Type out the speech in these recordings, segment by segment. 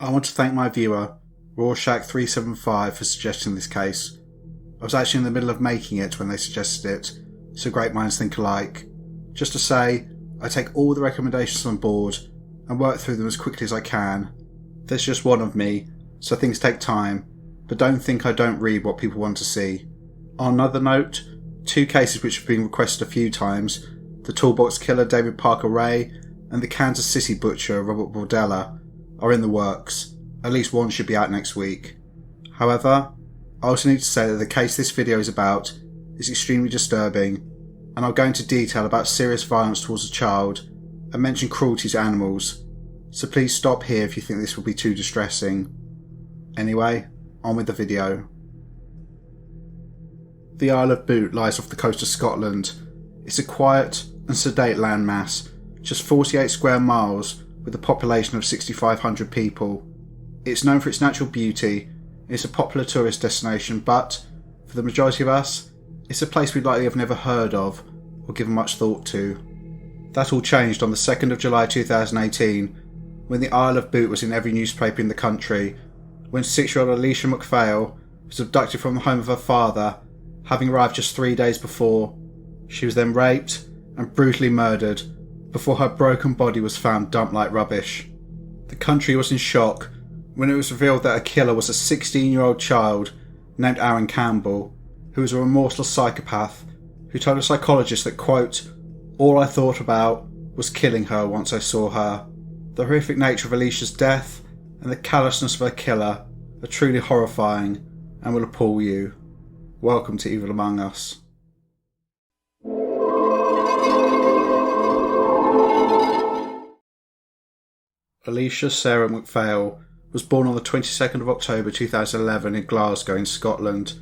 I want to thank my viewer, Rorschach375, for suggesting this case. I was actually in the middle of making it when they suggested it, so great minds think alike. Just to say, I take all the recommendations on board and work through them as quickly as I can. There's just one of me, so things take time, but don't think I don't read what people want to see. On another note, 2 cases which have been requested a few times, the Toolbox Killer David Parker Ray and the Kansas City Butcher Robert Bordella, are in the works. At least one should be out next week. However, I also need to say that the case this video is about is extremely disturbing, and I'll go into detail about serious violence towards a child and mention cruelty to animals, so please stop here if you think this will be too distressing. Anyway, on with the video. The Isle of Bute lies off the coast of Scotland. It's a quiet and sedate landmass, just 48 square miles with a population of 6,500 people. It's known for its natural beauty. It's a popular tourist destination, but for the majority of us, it's a place we'd likely have never heard of or given much thought to. That all changed on the 2nd of July 2018, when the Isle of Bute was in every newspaper in the country, when 6-year-old Alesha MacPhail was abducted from the home of her father, having arrived just 3 days before. She was then raped and brutally murdered before her broken body was found dumped like rubbish. The country was in shock when it was revealed that her killer was a 16-year-old child named Aaron Campbell, who was a remorseless psychopath who told a psychologist that, quote, "All I thought about was killing her once I saw her." The horrific nature of Alesha's death and the callousness of her killer are truly horrifying and will appall you. Welcome to Evil Among Us. Alesha Sarah MacPhail was born on the 22nd of October 2011 in Glasgow in Scotland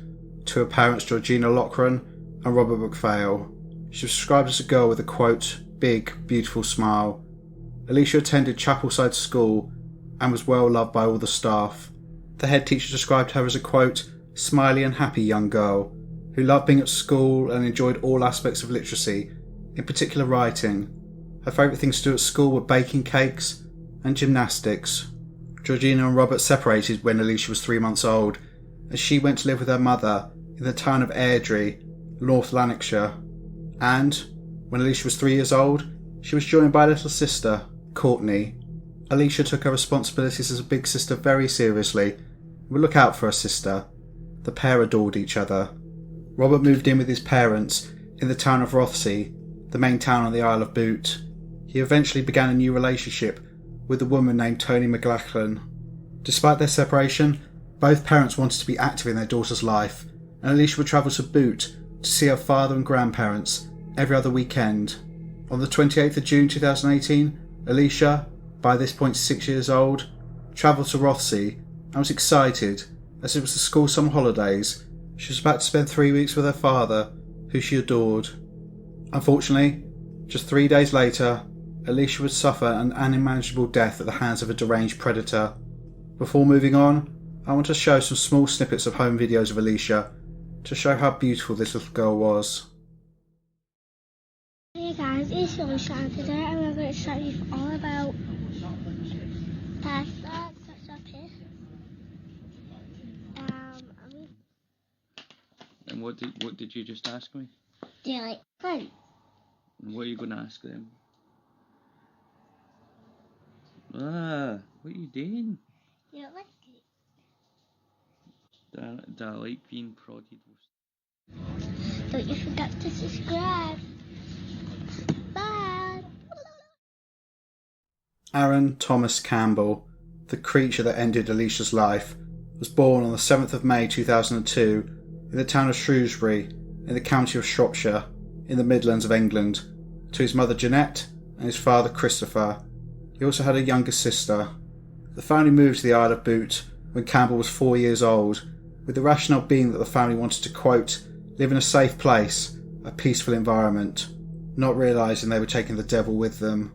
to her parents Georgina Loughran and Robert MacPhail. She was described as a girl with a, quote, big, beautiful smile. Alesha attended Chapelside School and was well loved by all the staff. The head teacher described her as a, quote, smiley and happy young girl who loved being at school and enjoyed all aspects of literacy, in particular writing. Her favourite things to do at school were baking cakes and gymnastics. Georgina and Robert separated when Alesha was 3 months old, as she went to live with her mother in the town of Airdrie, North Lanarkshire. And when Alesha was 3 years old, she was joined by a little sister, Courtney. Alesha took her responsibilities as a big sister very seriously and would look out for her sister. The pair adored each other. Robert moved in with his parents in the town of Rothesay, the main town on the Isle of Bute. He eventually began a new relationship with a woman named Tony McLachlan. Despite their separation, both parents wanted to be active in their daughter's life, and Alesha would travel to Bute to see her father and grandparents every other weekend. On the 28th of June 2018, Alesha, by this point 6 years old, travelled to Rothesay and was excited as it was the school summer holidays. She was about to spend 3 weeks with her father, who she adored. Unfortunately, just 3 days later, Alesha would suffer an unimaginable death at the hands of a deranged predator. Before moving on, I want to show some small snippets of home videos of Alesha to show how beautiful this little girl was. Hey guys, it's Alesha and today I'm going to show you all about pasta that's up here. And what did you just ask me? Do you like fun? And what are you going to ask them? What are you doing? You don't like it? Do I like being prodded? Don't you forget to subscribe. Bye! Aaron Thomas Campbell, the creature that ended Alesha's life, was born on the 7th of May 2002 in the town of Shrewsbury in the county of Shropshire in the Midlands of England to his mother Jeanette and his father Christopher. He also had a younger sister. The family moved to the Isle of Bute when Campbell was 4 years old, with the rationale being that the family wanted to, quote, live in a safe place, a peaceful environment, not realising they were taking the devil with them.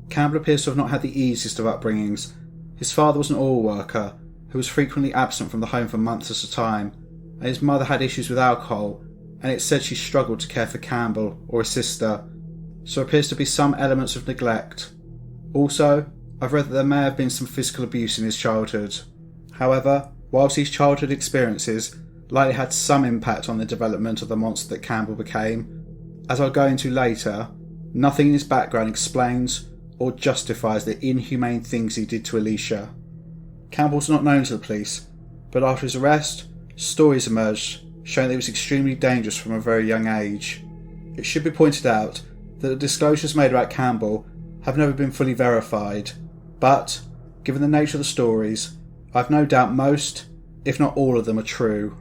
Campbell appears to have not had the easiest of upbringings. His father was an oil worker who was frequently absent from the home for months at a time, and his mother had issues with alcohol, and it's said she struggled to care for Campbell or his sister, so there appears to be some elements of neglect. Also, I've read that there may have been some physical abuse in his childhood. However, whilst these childhood experiences likely had some impact on the development of the monster that Campbell became, as I'll go into later, nothing in his background explains or justifies the inhumane things he did to Alesha. Campbell's not known to the police, but after his arrest, stories emerged showing that he was extremely dangerous from a very young age. It should be pointed out that the disclosures made about Campbell have never been fully verified, but, given the nature of the stories, I've no doubt most, if not all of them, are true.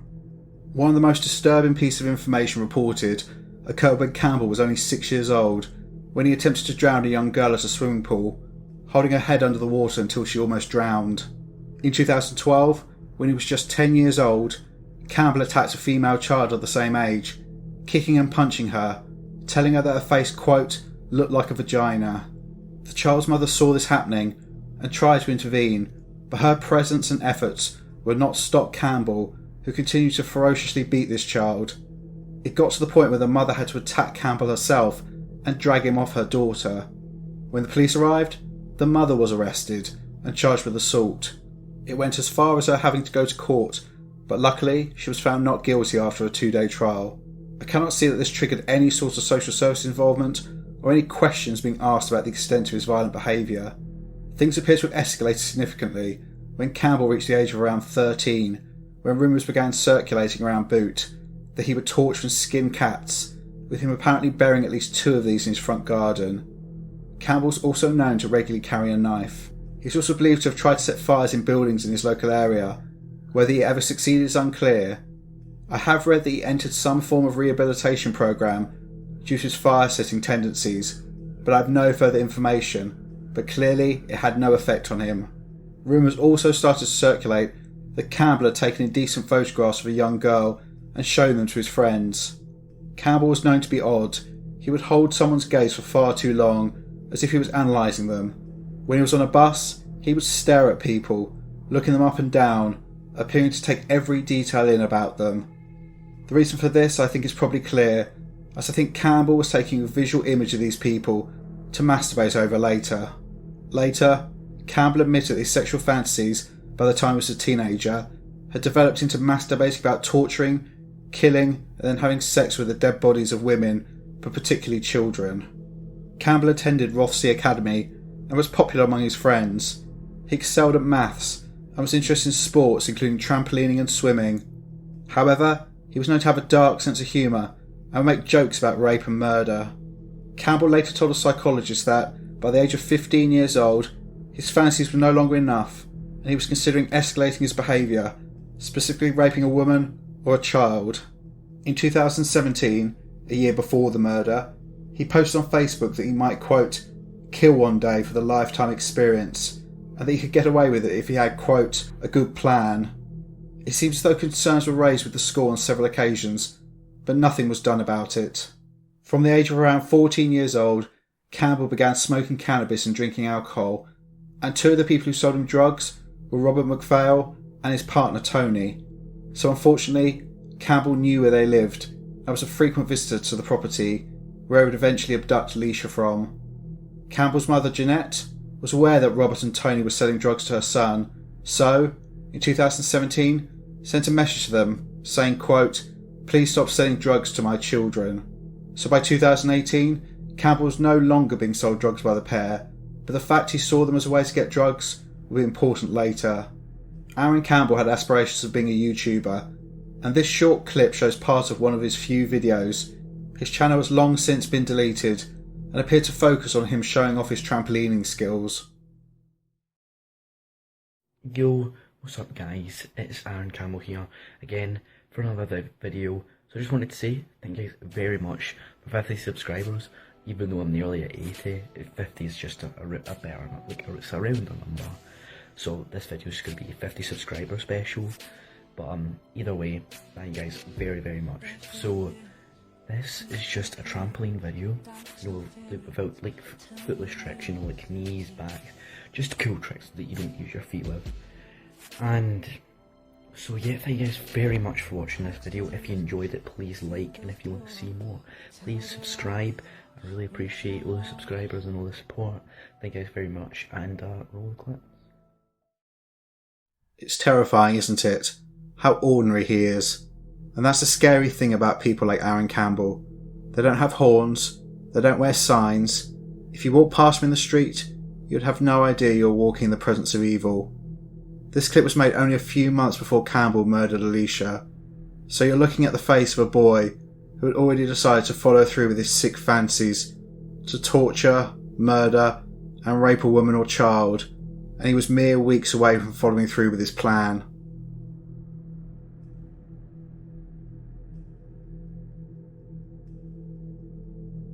One of the most disturbing pieces of information reported occurred when Campbell was only 6 years old, when he attempted to drown a young girl at a swimming pool, holding her head under the water until she almost drowned. In 2012, when he was just 10 years old, Campbell attacked a female child of the same age, kicking and punching her, telling her that her face, quote, looked like a vagina. The child's mother saw this happening and tried to intervene, but her presence and efforts would not stop Campbell, who continued to ferociously beat this child. It got to the point where the mother had to attack Campbell herself and drag him off her daughter. When the police arrived, the mother was arrested and charged with assault. It went as far as her having to go to court, but luckily she was found not guilty after a 2-day trial. I cannot see that this triggered any sort of social service involvement or any questions being asked about the extent of his violent behaviour. Things appear to have escalated significantly when Campbell reached the age of around 13, when rumours began circulating around Bute that he would torture and skin cats, with him apparently burying at least 2 of these in his front garden. Campbell's also known to regularly carry a knife. He's also believed to have tried to set fires in buildings in his local area. Whether he ever succeeded is unclear. I have read that he entered some form of rehabilitation programme due to his fire-setting tendencies, but I have no further information, but clearly it had no effect on him. Rumours also started to circulate that Campbell had taken indecent photographs of a young girl and shown them to his friends. Campbell was known to be odd. He would hold someone's gaze for far too long, as if he was analysing them. When he was on a bus, he would stare at people, looking them up and down, appearing to take every detail in about them. The reason for this, I think, is probably clear, as I think Campbell was taking a visual image of these people to masturbate over later. Later, Campbell admitted that his sexual fantasies, by the time he was a teenager, had developed into masturbating about torturing, killing, and then having sex with the dead bodies of women, but particularly children. Campbell attended Rothsey Academy and was popular among his friends. He excelled at maths and was interested in sports including trampolining and swimming. However, he was known to have a dark sense of humour and would make jokes about rape and murder. Campbell later told a psychologist that, by the age of 15 years old, his fantasies were no longer enough and he was considering escalating his behaviour, specifically raping a woman or a child. In 2017, a year before the murder, he posted on Facebook that he might, quote, kill one day for the lifetime experience, and that he could get away with it if he had, quote, a good plan. It seems as though concerns were raised with the school on several occasions, but nothing was done about it. From the age of around 14 years old, Campbell began smoking cannabis and drinking alcohol, and 2 of the people who sold him drugs were Robert MacPhail and his partner Tony. So unfortunately, Campbell knew where they lived and was a frequent visitor to the property, where he would eventually abduct Alesha from. Campbell's mother, Jeanette, was aware that Robert and Tony were selling drugs to her son, so, in 2017, sent a message to them saying, quote, please stop selling drugs to my children. So by 2018, Campbell was no longer being sold drugs by the pair, but the fact he saw them as a way to get drugs would be important later. Aaron Campbell had aspirations of being a YouTuber, and this short clip shows part of one of his few videos. His channel has long since been deleted and appeared to focus on him showing off his trampolining skills. Yo, what's up guys, it's Aaron Campbell here, again, for another video. So I just wanted to say, thank you guys very much for 50 subscribers, even though I'm nearly at 80, 50 is just a better, like it's a rounder number. So this video is going to be 50 subscriber special, but either way, thank you guys very much. So this is just a trampoline video, you know, without like footless tricks, you know, like knees, back, just cool tricks that you don't use your feet with. And so yeah, thank you guys very much for watching this video. If you enjoyed it, please like, and if you want to see more, please subscribe. I really appreciate all the subscribers and all the support. Thank you guys very much, and roll the clip. It's terrifying, isn't it? How ordinary he is. And that's the scary thing about people like Aaron Campbell. They don't have horns, they don't wear signs. If you walk past them in the street, you'd have no idea you're walking in the presence of evil. This clip was made only a few months before Campbell murdered Alesha, so you're looking at the face of a boy who had already decided to follow through with his sick fancies, to torture, murder, and rape a woman or child, and he was mere weeks away from following through with his plan.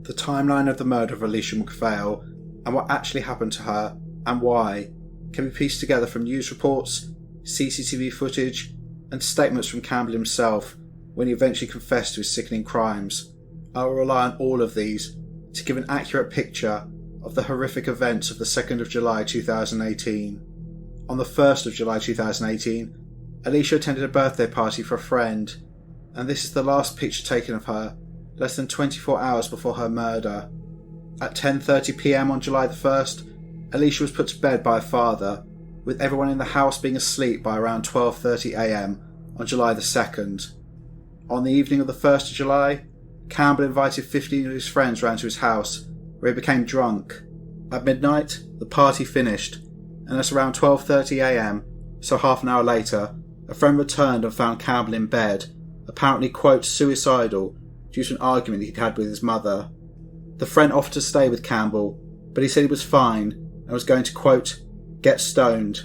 The timeline of the murder of Alesha MacPhail and what actually happened to her and why can be pieced together from news reports, CCTV footage, and statements from Campbell himself when he eventually confessed to his sickening crimes. I will rely on all of these to give an accurate picture of the horrific events of the 2nd of July 2018. On the 1st of July 2018, Alesha attended a birthday party for a friend, and this is the last picture taken of her less than 24 hours before her murder. At 10:30 PM on July the 1st, Alesha was put to bed by her father, with everyone in the house being asleep by around 12:30 AM on July the 2nd. On the evening of the 1st of July, Campbell invited 15 of his friends round to his house, where he became drunk. At midnight, the party finished, and at around 12:30 AM, so half an hour later, a friend returned and found Campbell in bed, apparently, quote, suicidal, due to an argument he'd had with his mother. The friend offered to stay with Campbell, but he said he was fine and was going to, quote, get stoned.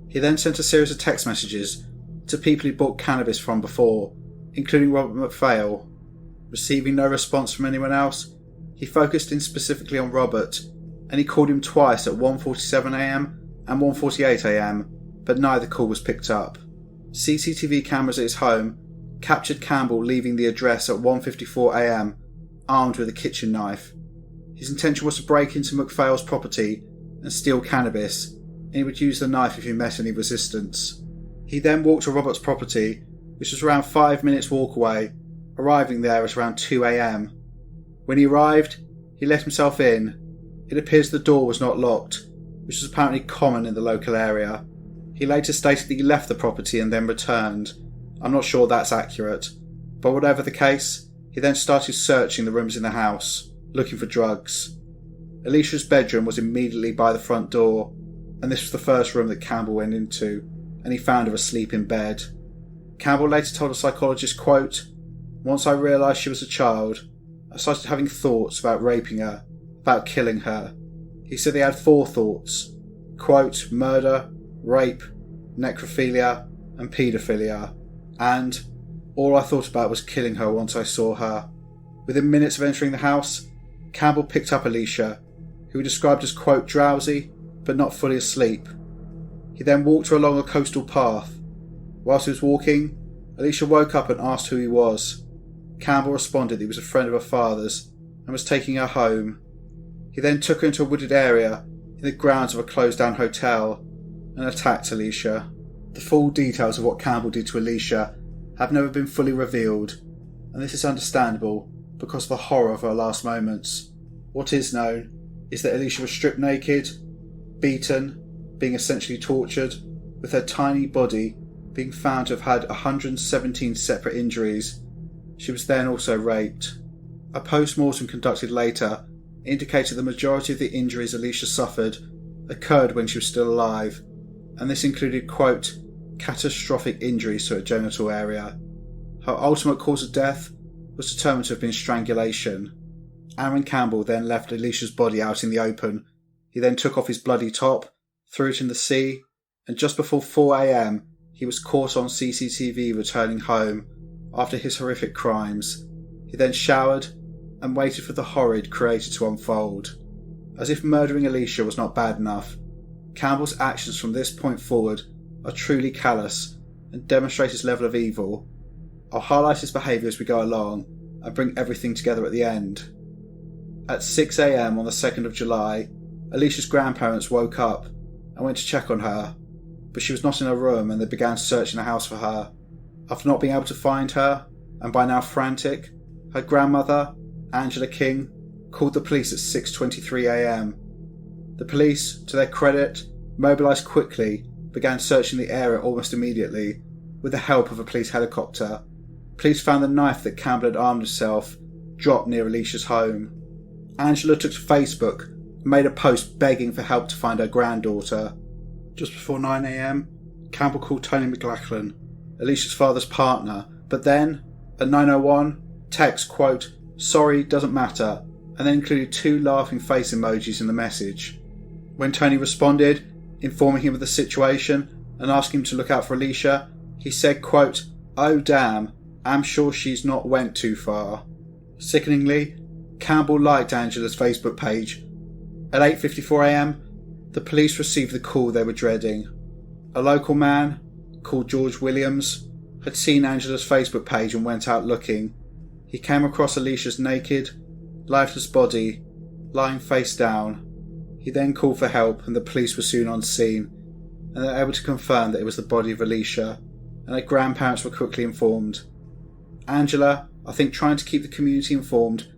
He then sent a series of text messages to people he'd bought cannabis from before, including Robert MacPhail. Receiving no response from anyone else, he focused in specifically on Robert, and he called him twice at 1:47 AM and 1:48 AM, but neither call was picked up. CCTV cameras at his home captured Campbell leaving the address at 1:54 AM, armed with a kitchen knife. His intention was to break into MacPhail's property and steal cannabis, and he would use the knife if he met any resistance. He then walked to Robert's property, which was around 5 minutes walk away, arriving there at around 2 AM. When he arrived, he let himself in. It appears the door was not locked, which was apparently common in the local area. He later stated that he left the property and then returned. I'm not sure that's accurate, but whatever the case, he then started searching the rooms in the house, looking for drugs. Alesha's bedroom was immediately by the front door, and this was the first room that Campbell went into, and he found her asleep in bed. Campbell later told a psychologist, quote, once I realised she was a child, I started having thoughts about raping her, about killing her. He said he had 4 thoughts, quote, murder, rape, necrophilia, and paedophilia. And all I thought about was killing her once I saw her. Within minutes of entering the house, Campbell picked up Alesha, who he described as, quote, drowsy, but not fully asleep. He then walked her along a coastal path. Whilst he was walking, Alesha woke up and asked who he was. Campbell responded that he was a friend of her father's and was taking her home. He then took her into a wooded area in the grounds of a closed-down hotel and attacked Alesha. The full details of what Campbell did to Alesha have never been fully revealed, and this is understandable because of the horror of her last moments. What is known is that Alesha was stripped naked, beaten, being essentially tortured, with her tiny body being found to have had 117 separate injuries. She was then also raped. A post-mortem conducted later indicated the majority of the injuries Alesha suffered occurred when she was still alive, and this included, quote, catastrophic injuries to her genital area. Her ultimate cause of death was determined to have been strangulation. Aaron Campbell then left Alesha's body out in the open. He then took off his bloody top, threw it in the sea, and just before 4 AM, he was caught on CCTV returning home after his horrific crimes. He then showered and waited for the horrid created to unfold. As if murdering Alesha was not bad enough, Campbell's actions from this point forward are truly callous and demonstrate his level of evil. I'll highlight his behaviour as we go along and bring everything together at the end. At 6 AM on the 2nd of July, Alesha's grandparents woke up and went to check on her, but she was not in her room and they began searching the house for her. After not being able to find her, and by now frantic, her grandmother, Angela King, called the police at 6:23 a.m. The police, to their credit, mobilised quickly, began searching the area almost immediately, with the help of a police helicopter. Police found the knife that Campbell had armed himself dropped near Alesha's home. Angela took to Facebook and made a post begging for help to find her granddaughter. Just before 9 a.m, Campbell called Tony McLachlan, Alesha's father's partner, but then, at 9:01, text, quote, "Sorry, doesn't matter," and then included 2 laughing face emojis in the message. When Tony responded, informing him of the situation and asking him to look out for Alesha, he said, quote, "Oh damn, I'm sure she's not went too far." Sickeningly, Campbell liked Angela's Facebook page. At 8:54 a.m, the police received the call they were dreading. A local man, called George Williams, had seen Angela's Facebook page and went out looking. He came across Alesha's naked, lifeless body, lying face down. He then called for help and the police were soon on scene, and they were able to confirm that it was the body of Alesha, and her grandparents were quickly informed. Angela, I think trying to keep the community informed,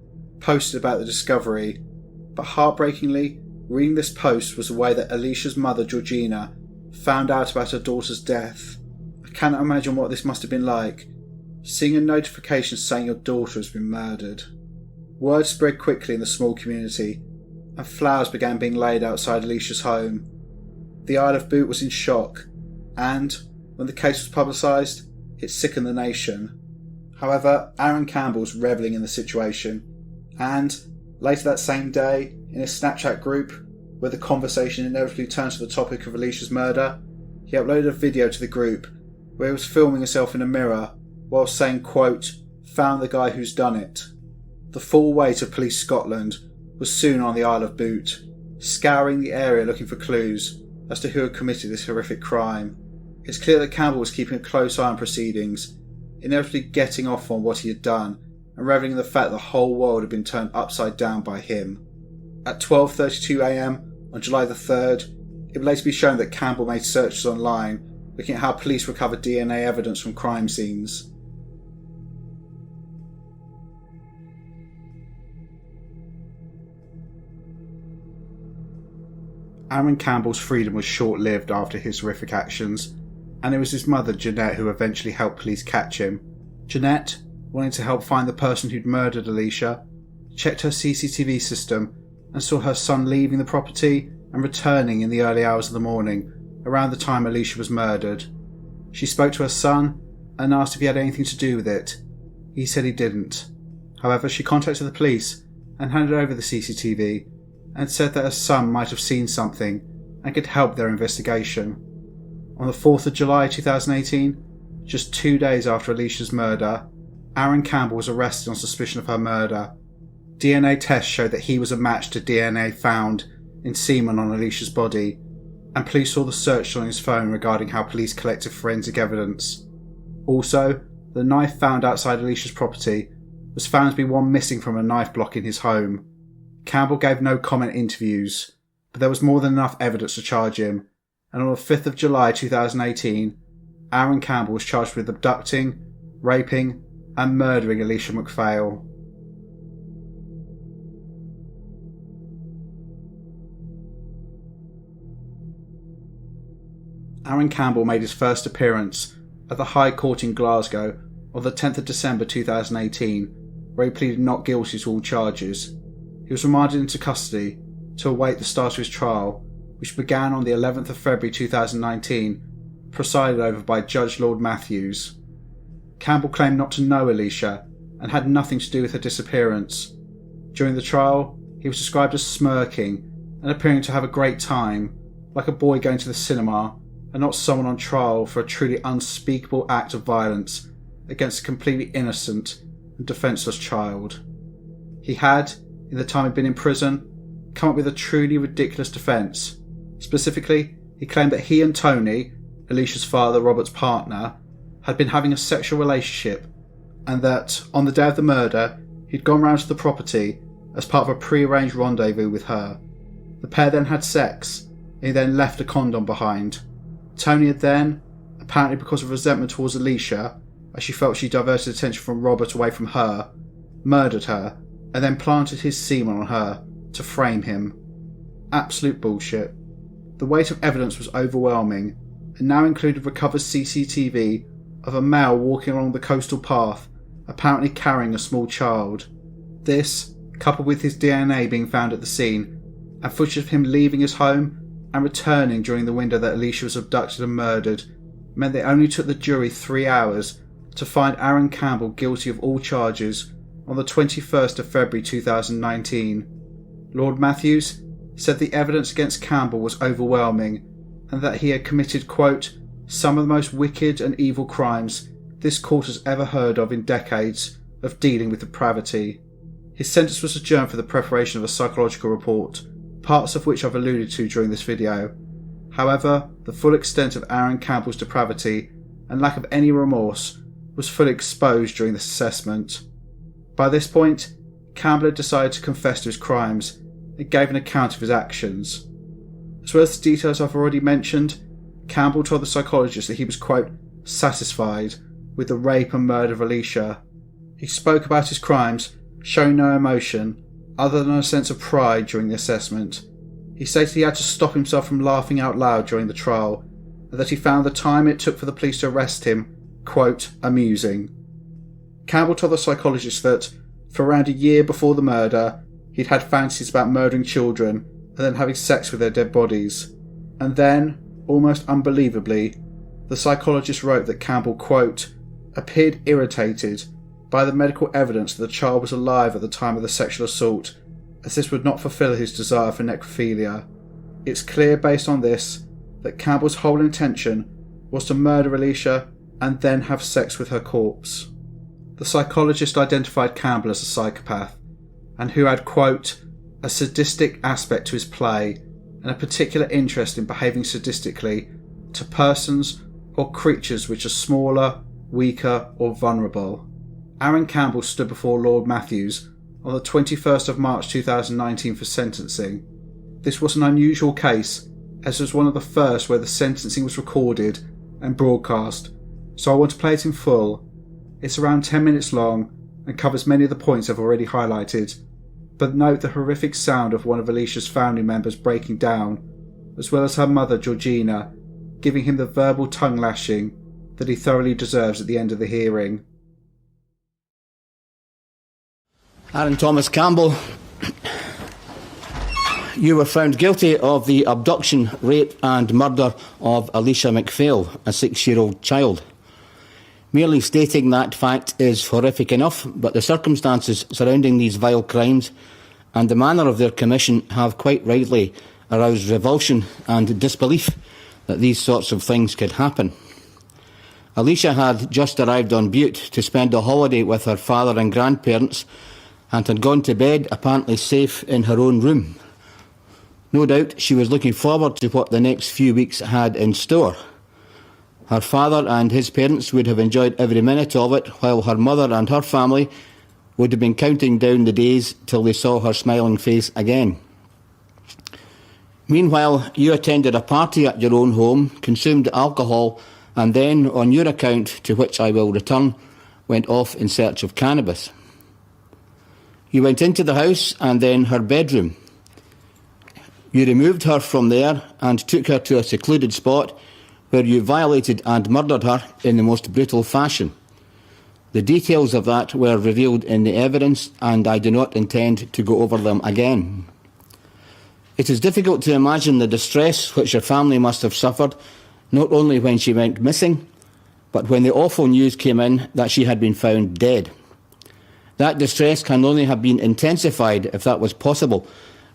posted about the discovery, but heartbreakingly, reading this post was the way that Alesha's mother, Georgina, found out about her daughter's death. I cannot imagine what this must have been like, seeing a notification saying your daughter has been murdered. Word spread quickly in the small community, and flowers began being laid outside Alesha's home. The Isle of Bute was in shock, and, when the case was publicised, it sickened the nation. However, Aaron Campbell was revelling in the situation, and, later that same day, in a Snapchat group, where the conversation inevitably turned to the topic of Alesha's murder, he uploaded a video to the group where he was filming himself in a mirror while saying, quote, "Found the guy who's done it." The full weight of Police Scotland was soon on the Isle of Bute, scouring the area looking for clues as to who had committed this horrific crime. It's clear that Campbell was keeping a close eye on proceedings, inevitably getting off on what he had done and revelling in the fact the whole world had been turned upside down by him. At 12:32 a.m, on July the 3rd, it would later be shown that Campbell made searches online looking at how police recovered DNA evidence from crime scenes. Aaron Campbell's freedom was short-lived after his horrific actions, and it was his mother, Jeanette, who eventually helped police catch him. Jeanette, wanting to help find the person who'd murdered Alesha, checked her CCTV system and saw her son leaving the property and returning in the early hours of the morning, around the time Alesha was murdered. She spoke to her son and asked if he had anything to do with it. He said he didn't. However, she contacted the police and handed over the CCTV and said that her son might have seen something and could help their investigation. On the 4th of July 2018, just 2 days after Alesha's murder, Aaron Campbell was arrested on suspicion of her murder. DNA tests showed that he was a match to DNA found in semen on Alesha's body, and police saw the search on his phone regarding how police collected forensic evidence. Also, the knife found outside Alesha's property was found to be one missing from a knife block in his home. Campbell gave no comment in interviews, but there was more than enough evidence to charge him, and on the 5th of July 2018, Aaron Campbell was charged with abducting, raping, and murdering Alesha MacPhail. Aaron Campbell made his first appearance at the High Court in Glasgow on the 10th of December 2018, where he pleaded not guilty to all charges. He was remanded into custody to await the start of his trial, which began on the 11th of February 2019, presided over by Judge Lord Matthews. Campbell claimed not to know Alesha and had nothing to do with her disappearance. During the trial, he was described as smirking and appearing to have a great time, like a boy going to the cinema, and not someone on trial for a truly unspeakable act of violence against a completely innocent and defenceless child. He had, in the time he'd been in prison, come up with a truly ridiculous defence. Specifically, he claimed that he and Tony, Alesha's father, Robert's partner, had been having a sexual relationship, and that, on the day of the murder, he'd gone round to the property as part of a pre-arranged rendezvous with her. The pair then had sex, and he then left a condom behind. Tony had then, apparently because of resentment towards Alesha, as she felt she diverted attention from Robert away from her, murdered her and then planted his semen on her to frame him. Absolute bullshit. The weight of evidence was overwhelming, and now included recovered CCTV of a male walking along the coastal path, apparently carrying a small child. This, coupled with his DNA being found at the scene, and footage of him leaving his home and returning during the window that Alesha was abducted and murdered, meant they only took the jury 3 hours to find Aaron Campbell guilty of all charges on the 21st of February 2019. Lord Matthews said the evidence against Campbell was overwhelming and that he had committed, quote, some of the most wicked and evil crimes this court has ever heard of in decades of dealing with depravity. His sentence was adjourned for the preparation of a psychological report, parts of which I've alluded to during this video. However, the full extent of Aaron Campbell's depravity and lack of any remorse was fully exposed during this assessment. By this point, Campbell had decided to confess to his crimes and gave an account of his actions. As well as the details I've already mentioned, Campbell told the psychologist that he was, quote, satisfied with the rape and murder of Alesha. He spoke about his crimes, showing no emotion other than a sense of pride during the assessment. He stated he had to stop himself from laughing out loud during the trial, and that he found the time it took for the police to arrest him, quote, amusing. Campbell told the psychologist that, for around a year before the murder, he'd had fantasies about murdering children and then having sex with their dead bodies. And then, almost unbelievably, the psychologist wrote that Campbell, quote, appeared irritated by the medical evidence that the child was alive at the time of the sexual assault, as this would not fulfil his desire for necrophilia. It's clear based on this that Campbell's whole intention was to murder Alesha and then have sex with her corpse. The psychologist identified Campbell as a psychopath, and who had, quote, a sadistic aspect to his play and a particular interest in behaving sadistically to persons or creatures which are smaller, weaker or vulnerable. Aaron Campbell stood before Lord Matthews on the 21st of March 2019 for sentencing. This was an unusual case, as it was one of the first where the sentencing was recorded and broadcast, so I want to play it in full. It's around 10 minutes long and covers many of the points I've already highlighted, but note the horrific sound of one of Alesha's family members breaking down, as well as her mother Georgina giving him the verbal tongue lashing that he thoroughly deserves at the end of the hearing. Aaron Thomas Campbell, you were found guilty of the abduction, rape and murder of Alesha MacPhail, a 6-year-old child. Merely stating that fact is horrific enough, but the circumstances surrounding these vile crimes and the manner of their commission have quite rightly aroused revulsion and disbelief that these sorts of things could happen. Alesha had just arrived on Bute to spend a holiday with her father and grandparents and had gone to bed apparently safe in her own room. No doubt she was looking forward to what the next few weeks had in store. Her father and his parents would have enjoyed every minute of it, while her mother and her family would have been counting down the days till they saw her smiling face again. Meanwhile, you attended a party at your own home, consumed alcohol, and then, on your account, to which I will return, went off in search of cannabis. You went into the house and then her bedroom. You removed her from there and took her to a secluded spot where you violated and murdered her in the most brutal fashion. The details of that were revealed in the evidence, and I do not intend to go over them again. It is difficult to imagine the distress which her family must have suffered, not only when she went missing, but when the awful news came in that she had been found dead. That distress can only have been intensified, if that was possible,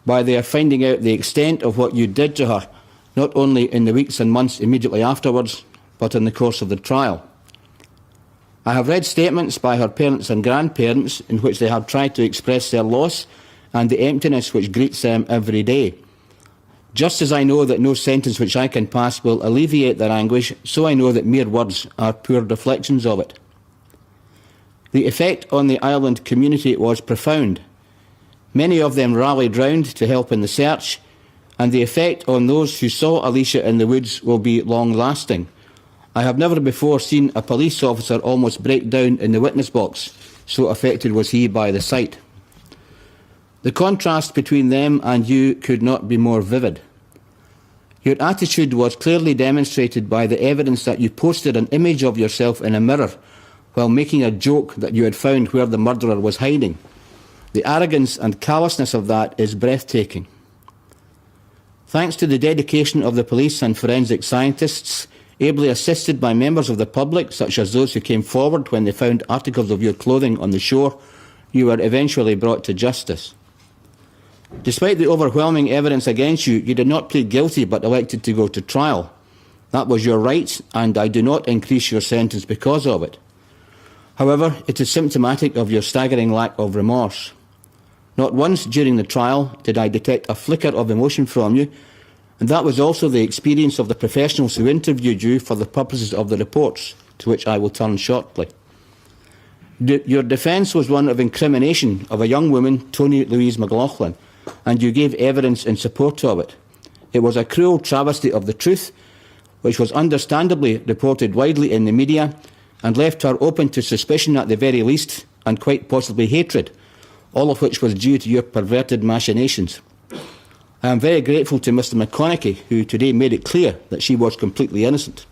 by their finding out the extent of what you did to her, not only in the weeks and months immediately afterwards, but in the course of the trial. I have read statements by her parents and grandparents in which they have tried to express their loss and the emptiness which greets them every day. Just as I know that no sentence which I can pass will alleviate their anguish, so I know that mere words are poor reflections of it. The effect on the island community was profound. Many of them rallied round to help in the search, and the effect on those who saw Alesha in the woods will be long-lasting. I have never before seen a police officer almost break down in the witness box, so affected was he by the sight. The contrast between them and you could not be more vivid. Your attitude was clearly demonstrated by the evidence that you posted an image of yourself in a mirror while making a joke that you had found where the murderer was hiding. The arrogance and callousness of that is breathtaking. Thanks to the dedication of the police and forensic scientists, ably assisted by members of the public, such as those who came forward when they found articles of your clothing on the shore, you were eventually brought to justice. Despite the overwhelming evidence against you, you did not plead guilty but elected to go to trial. That was your right, and I do not increase your sentence because of it. However, it is symptomatic of your staggering lack of remorse. Not once during the trial did I detect a flicker of emotion from you, and that was also the experience of the professionals who interviewed you for the purposes of the reports, to which I will turn shortly. Your defence was one of incrimination of a young woman, Toni Louise McLaughlin, and you gave evidence in support of it. It was a cruel travesty of the truth, which was understandably reported widely in the media and left her open to suspicion at the very least, and quite possibly hatred, all of which was due to your perverted machinations. I am very grateful to Mr McConaughey, who today made it clear that she was completely innocent.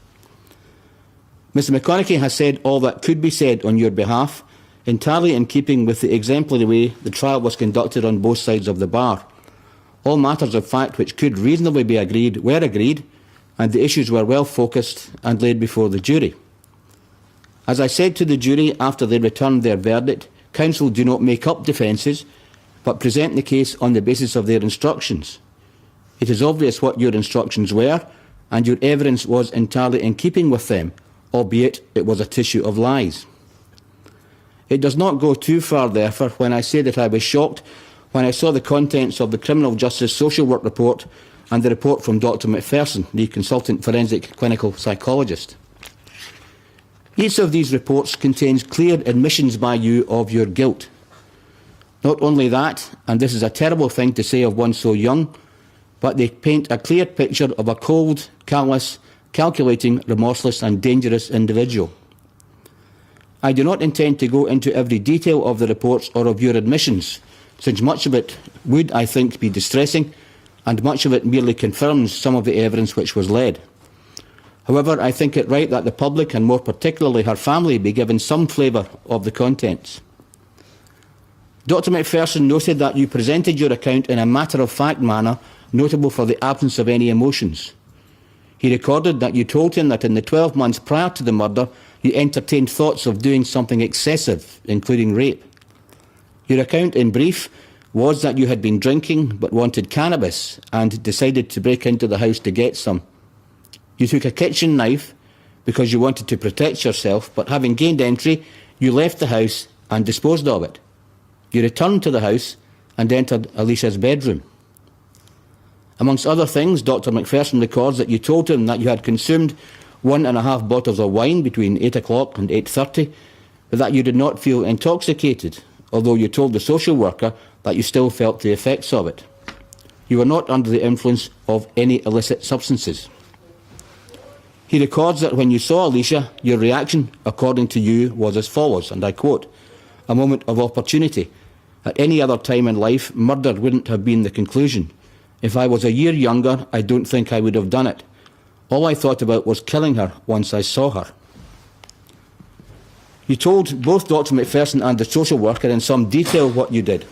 Mr McConaughey has said all that could be said on your behalf, entirely in keeping with the exemplary way the trial was conducted on both sides of the bar. All matters of fact which could reasonably be agreed were agreed, and the issues were well focused and laid before the jury. As I said to the jury after they returned their verdict, counsel do not make up defences, but present the case on the basis of their instructions. It is obvious what your instructions were, and your evidence was entirely in keeping with them, albeit it was a tissue of lies. It does not go too far, therefore, when I say that I was shocked when I saw the contents of the Criminal Justice Social Work Report and the report from Dr McPherson, the consultant forensic clinical psychologist. Each of these reports contains clear admissions by you of your guilt. Not only that, and this is a terrible thing to say of one so young, but they paint a clear picture of a cold, callous, calculating, remorseless and dangerous individual. I do not intend to go into every detail of the reports or of your admissions, since much of it would, I think, be distressing, and much of it merely confirms some of the evidence which was led. However, I think it right that the public, and more particularly her family, be given some flavour of the contents. Dr McPherson noted that you presented your account in a matter-of-fact manner, notable for the absence of any emotions. He recorded that you told him that in the 12 months prior to the murder, you entertained thoughts of doing something excessive, including rape. Your account, in brief, was that you had been drinking but wanted cannabis and decided to break into the house to get some. You took a kitchen knife because you wanted to protect yourself, but having gained entry, you left the house and disposed of it. You returned to the house and entered Alesha's bedroom. Amongst other things, Dr McPherson records that you told him that you had consumed 1.5 bottles of wine between 8 o'clock and 8:30, but that you did not feel intoxicated, although you told the social worker that you still felt the effects of it. You were not under the influence of any illicit substances. He records that when you saw Alesha, your reaction, according to you, was as follows, and I quote, "A moment of opportunity. At any other time in life, murder wouldn't have been the conclusion. If I was a year younger, I don't think I would have done it. All I thought about was killing her once I saw her." You told both Dr McPherson and the social worker in some detail what you did.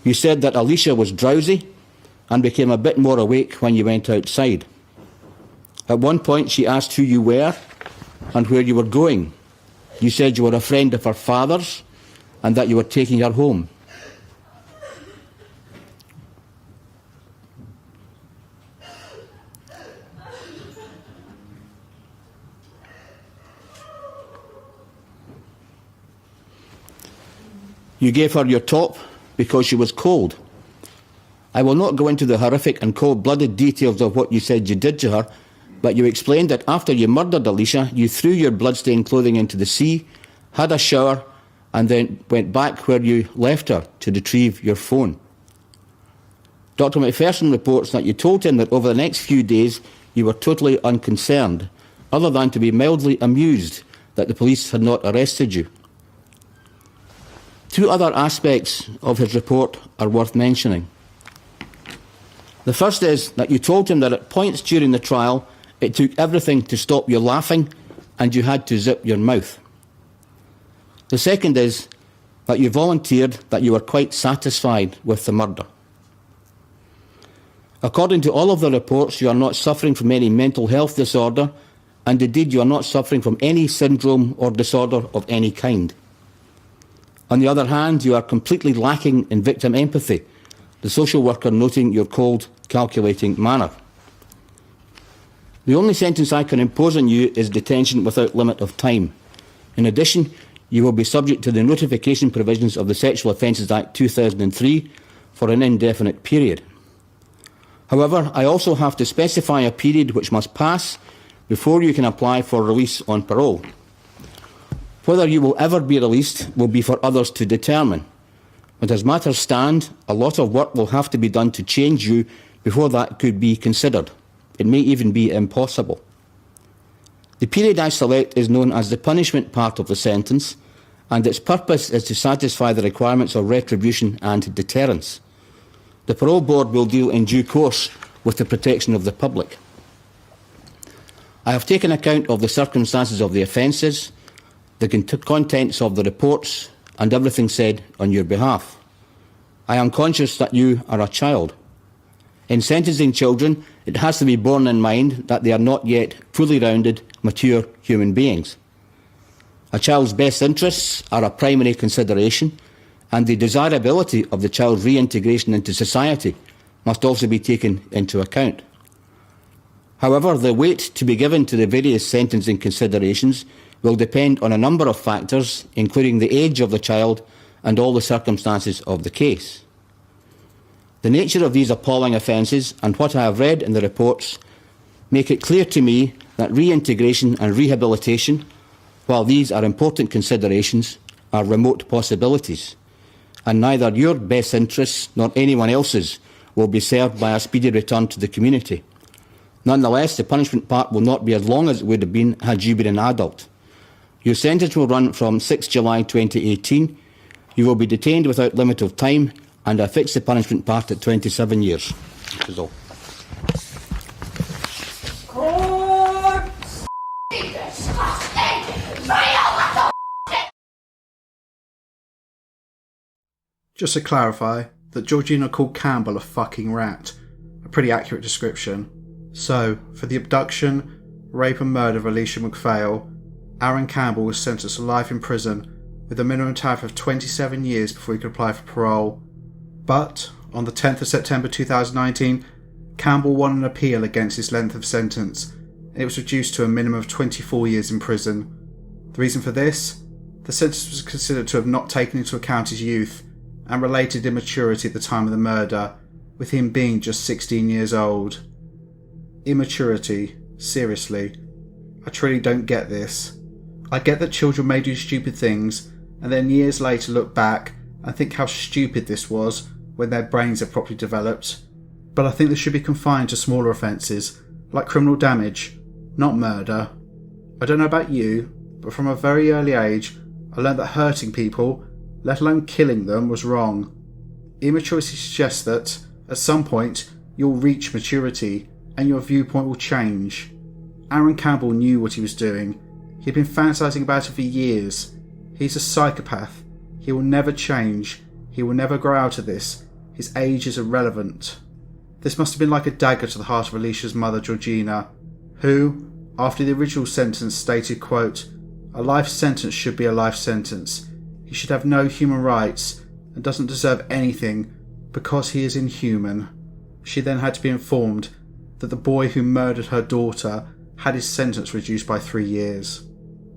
You said that Alesha was drowsy and became a bit more awake when you went outside. At one point she asked who you were and where you were going. You said you were a friend of her father's and that you were taking her home. You gave her your top because she was cold. I will not go into the horrific and cold-blooded details of what you said you did to her, but you explained that after you murdered Alesha, you threw your blood-stained clothing into the sea, had a shower, and then went back where you left her to retrieve your phone. Dr McPherson reports that you told him that over the next few days you were totally unconcerned, other than to be mildly amused that the police had not arrested you. two other aspects of his report are worth mentioning. The first is that you told him that at points during the trial it took everything to stop your laughing and you had to zip your mouth. The second is that you volunteered that you were quite satisfied with the murder. According to all of the reports, you are not suffering from any mental health disorder, and indeed you are not suffering from any syndrome or disorder of any kind. On the other hand, you are completely lacking in victim empathy, the social worker noting your cold, calculating manner. The only sentence I can impose on you is detention without limit of time. In addition, you will be subject to the notification provisions of the Sexual Offences Act 2003 for an indefinite period. However, I also have to specify a period which must pass before you can apply for release on parole. Whether you will ever be released will be for others to determine. But as matters stand, a lot of work will have to be done to change you before that could be considered. It may even be impossible. The period I select is known as the punishment part of the sentence, and its purpose is to satisfy the requirements of retribution and deterrence. The parole board will deal in due course with the protection of the public. I have taken account of the circumstances of the offences, the contents of the reports, and everything said on your behalf. I am conscious that you are a child. In sentencing children, it has to be borne in mind that they are not yet fully rounded, mature human beings. A child's best interests are a primary consideration, and the desirability of the child's reintegration into society must also be taken into account. However, the weight to be given to the various sentencing considerations will depend on a number of factors, including the age of the child and all the circumstances of the case. The nature of these appalling offences and what I have read in the reports make it clear to me that reintegration and rehabilitation, while these are important considerations, are remote possibilities, and neither your best interests nor anyone else's will be served by a speedy return to the community. Nonetheless, the punishment part will not be as long as it would have been had you been an adult. Your sentence will run from 6 July 2018. You will be detained without limit of time, and I fix the punishment part at 27 years. That is all. Just to clarify, that Georgina called Campbell a fucking rat. A pretty accurate description. So, for the abduction, rape and murder of Alesha MacPhail, Aaron Campbell was sentenced to life in prison with a minimum time of 27 years before he could apply for parole. But, on the 10th of September 2019, Campbell won an appeal against his length of sentence, and it was reduced to a minimum of 24 years in prison. The reason for this? The sentence was considered to have not taken into account his youth and related immaturity at the time of the murder, with him being just 16 years old. Immaturity, seriously. I truly don't get this. I get that children may do stupid things and then years later look back and think how stupid this was when their brains are properly developed, but I think this should be confined to smaller offences, like criminal damage, not murder. I don't know about you, but from a very early age I learned that hurting people, let alone killing them, was wrong. Immaturity suggests that, at some point, you'll reach maturity and your viewpoint will change. Aaron Campbell knew what he was doing. He'd been fantasizing about it for years. He's a psychopath. He will never change. He will never grow out of this. His age is irrelevant. This must have been like a dagger to the heart of Alesha's mother, Georgina, who, after the original sentence, stated, quote, "A life sentence should be a life sentence. He should have no human rights and doesn't deserve anything because he is inhuman." She then had to be informed that the boy who murdered her daughter had his sentence reduced by 3 years.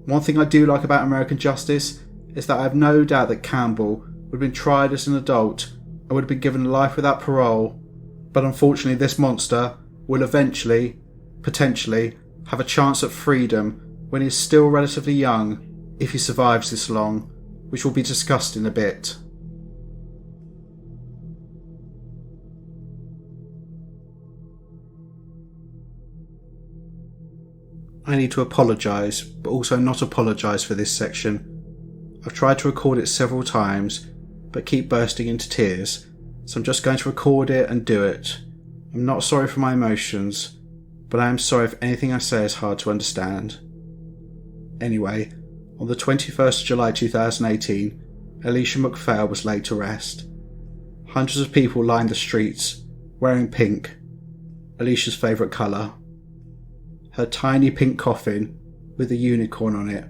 One thing I do like about American justice is that I have no doubt that Campbell would have been tried as an adult and would have been given life without parole, but unfortunately this monster will eventually, potentially, have a chance at freedom when he is still relatively young, if he survives this long, which will be discussed in a bit. I need to apologise, but also not apologise for this section. I've tried to record it several times, but keep bursting into tears, so I'm just going to record it and do it. I'm not sorry for my emotions, but I am sorry if anything I say is hard to understand. Anyway, on the 21st of July 2018, Alesha MacPhail was laid to rest. Hundreds of people lined the streets, wearing pink, Alesha's favourite colour. Her tiny pink coffin, with a unicorn on it,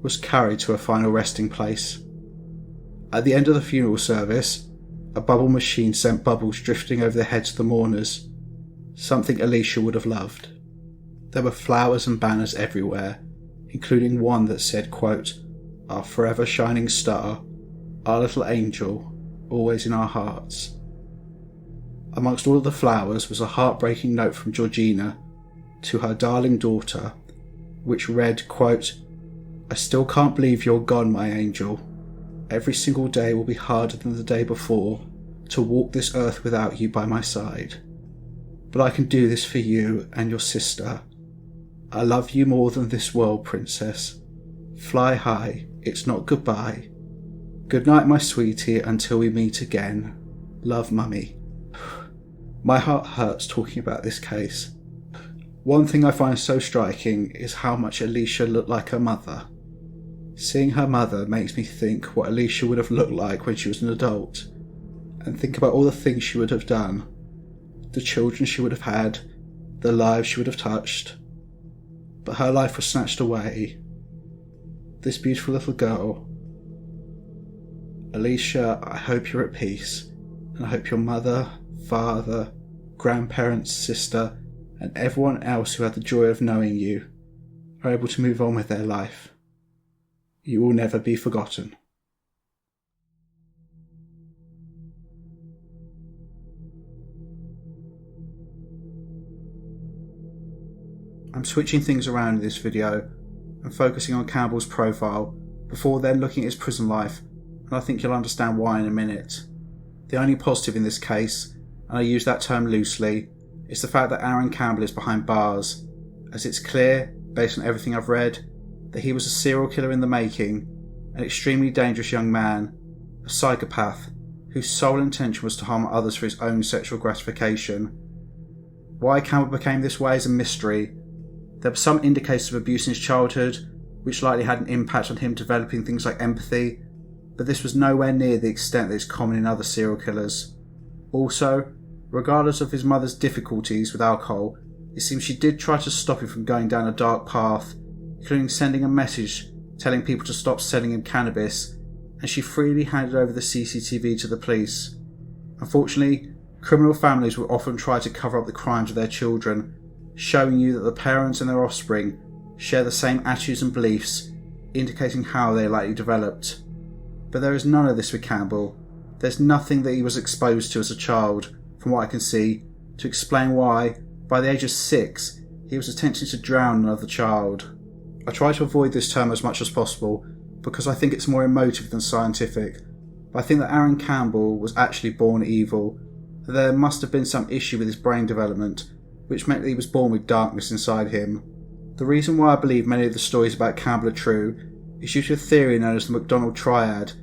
was carried to her final resting place. At the end of the funeral service, a bubble machine sent bubbles drifting over the heads of the mourners, something Alesha would have loved. There were flowers and banners everywhere, including one that said, quote, "Our forever shining star, our little angel, always in our hearts." Amongst all of the flowers was a heartbreaking note from Georgina to her darling daughter, which read, quote, "I still can't believe you're gone, my angel. Every single day will be harder than the day before to walk this earth without you by my side. But I can do this for you and your sister. I love you more than this world, princess. Fly high, it's not goodbye. Good night, my sweetie, until we meet again. Love, Mummy." My heart hurts talking about this case. One thing I find so striking is how much Alesha looked like her mother. Seeing her mother makes me think what Alesha would have looked like when she was an adult, and think about all the things she would have done, the children she would have had, the lives she would have touched. But her life was snatched away. This beautiful little girl. Alesha, I hope you're at peace, and I hope your mother, father, grandparents, sister, and everyone else who had the joy of knowing you are able to move on with their life. You will never be forgotten. I'm switching things around in this video and focusing on Campbell's profile before then looking at his prison life, and I think you'll understand why in a minute. The only positive in this case, and I use that term loosely, is the fact that Aaron Campbell is behind bars, as it's clear, based on everything I've read, that he was a serial killer in the making, an extremely dangerous young man, a psychopath whose sole intention was to harm others for his own sexual gratification. Why Campbell became this way is a mystery. There were some indicators of abuse in his childhood, which likely had an impact on him developing things like empathy, but this was nowhere near the extent that is common in other serial killers. Also, regardless of his mother's difficulties with alcohol, it seems she did try to stop him from going down a dark path, including sending a message telling people to stop selling him cannabis, and she freely handed over the CCTV to the police. Unfortunately, criminal families will often try to cover up the crimes of their children, showing you that the parents and their offspring share the same attitudes and beliefs, indicating how they likely developed. But there is none of this with Campbell. There's nothing that he was exposed to as a child, from what I can see, to explain why, by the age of 6, he was attempting to drown another child. I try to avoid this term as much as possible because I think it's more emotive than scientific, but I think that Aaron Campbell was actually born evil, that there must have been some issue with his brain development, which meant that he was born with darkness inside him. The reason why I believe many of the stories about Campbell are true is due to a theory known as the MacDonald Triad,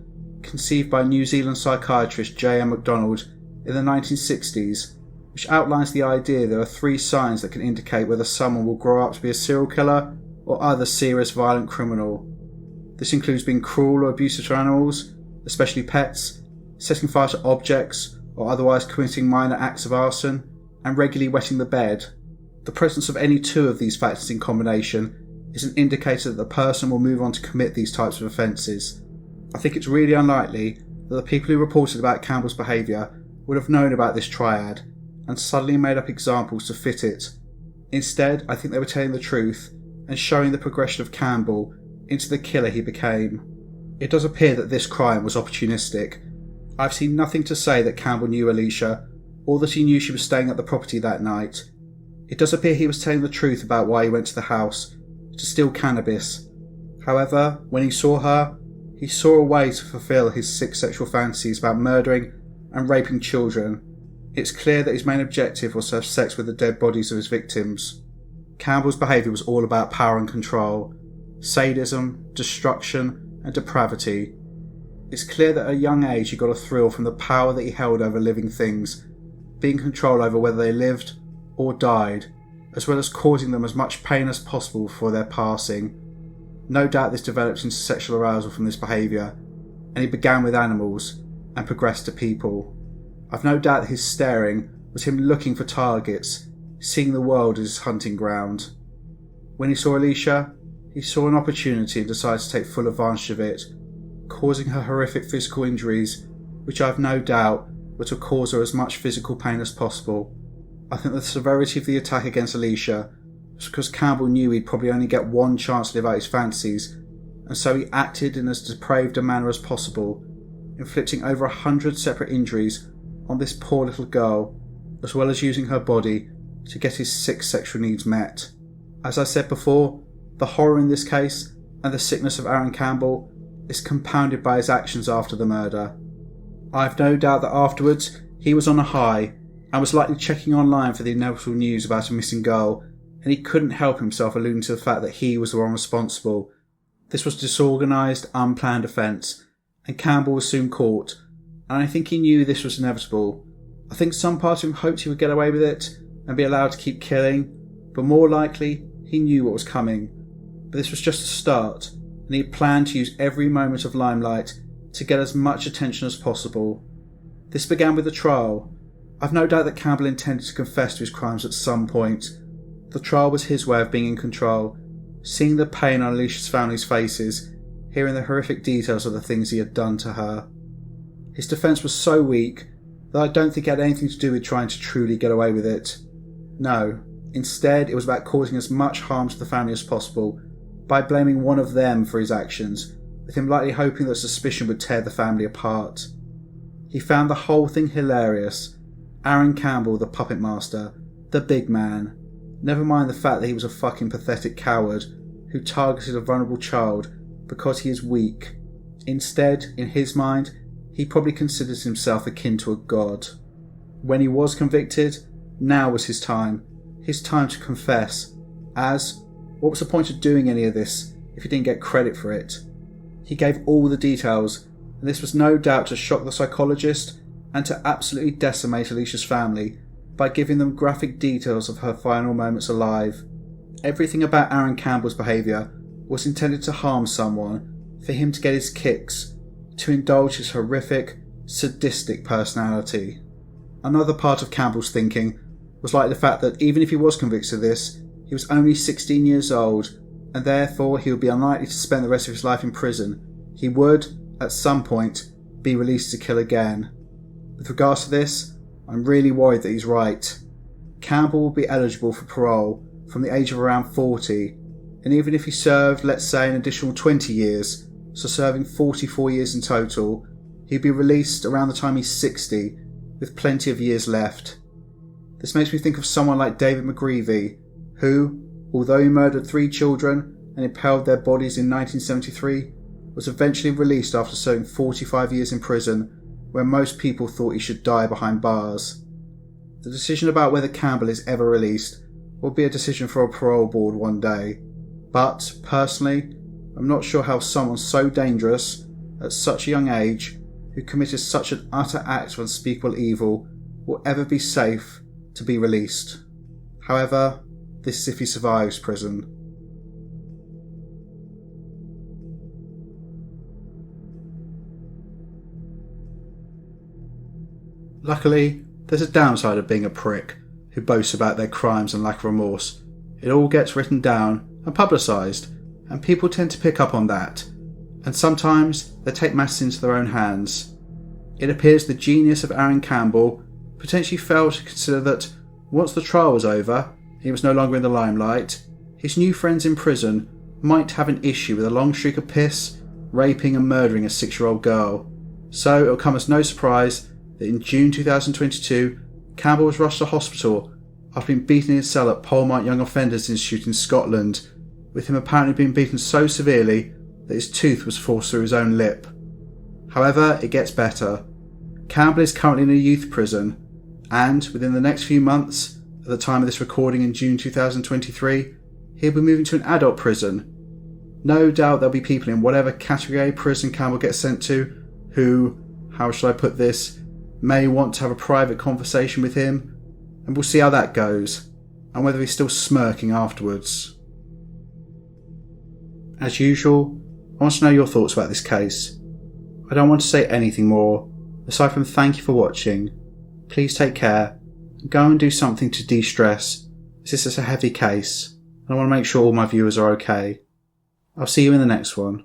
conceived by New Zealand psychiatrist J.M. MacDonald in the 1960s, which outlines the idea there are 3 signs that can indicate whether someone will grow up to be a serial killer or other serious violent criminal. This includes being cruel or abusive to animals, especially pets, setting fire to objects or otherwise committing minor acts of arson, and regularly wetting the bed. The presence of any 2 of these factors in combination is an indicator that the person will move on to commit these types of offences. I think it's really unlikely that the people who reported about Campbell's behaviour would have known about this triad and suddenly made up examples to fit it. Instead, I think they were telling the truth and showing the progression of Campbell into the killer he became. It does appear that this crime was opportunistic. I've seen nothing to say that Campbell knew Alesha, or that he knew she was staying at the property that night. It does appear he was telling the truth about why he went to the house, to steal cannabis. However, when he saw her, he saw a way to fulfill his sick sexual fantasies about murdering and raping children. It's clear that his main objective was to have sex with the dead bodies of his victims. Campbell's behaviour was all about power and control, sadism, destruction and depravity. It's clear that at a young age he got a thrill from the power that he held over living things, being in control over whether they lived or died, as well as causing them as much pain as possible before their passing. No doubt this developed into sexual arousal from this behaviour, and he began with animals and progressed to people. I've no doubt that his staring was him looking for targets, seeing the world as his hunting ground. When he saw Alesha, he saw an opportunity and decided to take full advantage of it, causing her horrific physical injuries, which I have no doubt were to cause her as much physical pain as possible. I think the severity of the attack against Alesha was because Campbell knew he'd probably only get one chance to live out his fantasies, and so he acted in as depraved a manner as possible, inflicting over 100 separate injuries on this poor little girl, as well as using her body to get his sick sexual needs met. As I said before, the horror in this case and the sickness of Aaron Campbell is compounded by his actions after the murder. I have no doubt that afterwards he was on a high and was likely checking online for the inevitable news about a missing girl, and he couldn't help himself alluding to the fact that he was the one responsible. This was a disorganised, unplanned offence, and Campbell was soon caught, and I think he knew this was inevitable. I think some part of him hoped he would get away with it and be allowed to keep killing, but more likely he knew what was coming. But this was just a start, and he had planned to use every moment of limelight to get as much attention as possible. This began with the trial. I've no doubt that Campbell intended to confess to his crimes at some point. The trial was his way of being in control, seeing the pain on Alesha's family's faces, hearing the horrific details of the things he had done to her. His defence was so weak that I don't think it had anything to do with trying to truly get away with it. No, instead it was about causing as much harm to the family as possible by blaming one of them for his actions, with him likely hoping that suspicion would tear the family apart. He found the whole thing hilarious. Aaron Campbell, the puppet master, the big man. Never mind the fact that he was a fucking pathetic coward who targeted a vulnerable child because he is weak. Instead, in his mind, he probably considers himself akin to a god. When he was convicted, now was his time to confess, as what was the point of doing any of this if he didn't get credit for it? He gave all the details, and this was no doubt to shock the psychologist and to absolutely decimate Alesha's family by giving them graphic details of her final moments alive. Everything about Aaron Campbell's behaviour was intended to harm someone, for him to get his kicks, to indulge his horrific, sadistic personality. Another part of Campbell's thinking was like the fact that even if he was convicted of this, he was only 16 years old, and therefore he would be unlikely to spend the rest of his life in prison. He would, at some point, be released to kill again. With regards to this, I'm really worried that he's right. Campbell will be eligible for parole from the age of around 40, and even if he served, let's say, an additional 20 years, so serving 44 years in total, he'd be released around the time he's 60, with plenty of years left. This makes me think of someone like David McGreevy, who, although he murdered 3 children and impaled their bodies in 1973, was eventually released after serving 45 years in prison, where most people thought he should die behind bars. The decision about whether Campbell is ever released will be a decision for a parole board one day, but, personally, I'm not sure how someone so dangerous, at such a young age, who committed such an utter act of unspeakable evil, will ever be safe to be released. However, this is if he survives prison. Luckily, there's a downside of being a prick who boasts about their crimes and lack of remorse. It all gets written down and publicised, and people tend to pick up on that, and sometimes they take matters into their own hands. It appears the genius of Aaron Campbell potentially failed to consider that once the trial was over, he was no longer in the limelight, his new friends in prison might have an issue with a long streak of piss, raping and murdering a 6-year-old girl. So it'll come as no surprise that in June 2022, Campbell was rushed to hospital after being beaten in his cell at Polmart Young Offenders Institute in Scotland, with him apparently being beaten so severely that his tooth was forced through his own lip. However, it gets better. Campbell is currently in a youth prison, and within the next few months, at the time of this recording in June 2023, he'll be moving to an adult prison. No doubt there'll be people in whatever category A prison Campbell gets sent to who, how shall I put this, may want to have a private conversation with him, and we'll see how that goes, and whether he's still smirking afterwards. As usual, I want to know your thoughts about this case. I don't want to say anything more, aside from thank you for watching. Please take care, and go and do something to de-stress, as this is a heavy case, and I want to make sure all my viewers are okay. I'll see you in the next one.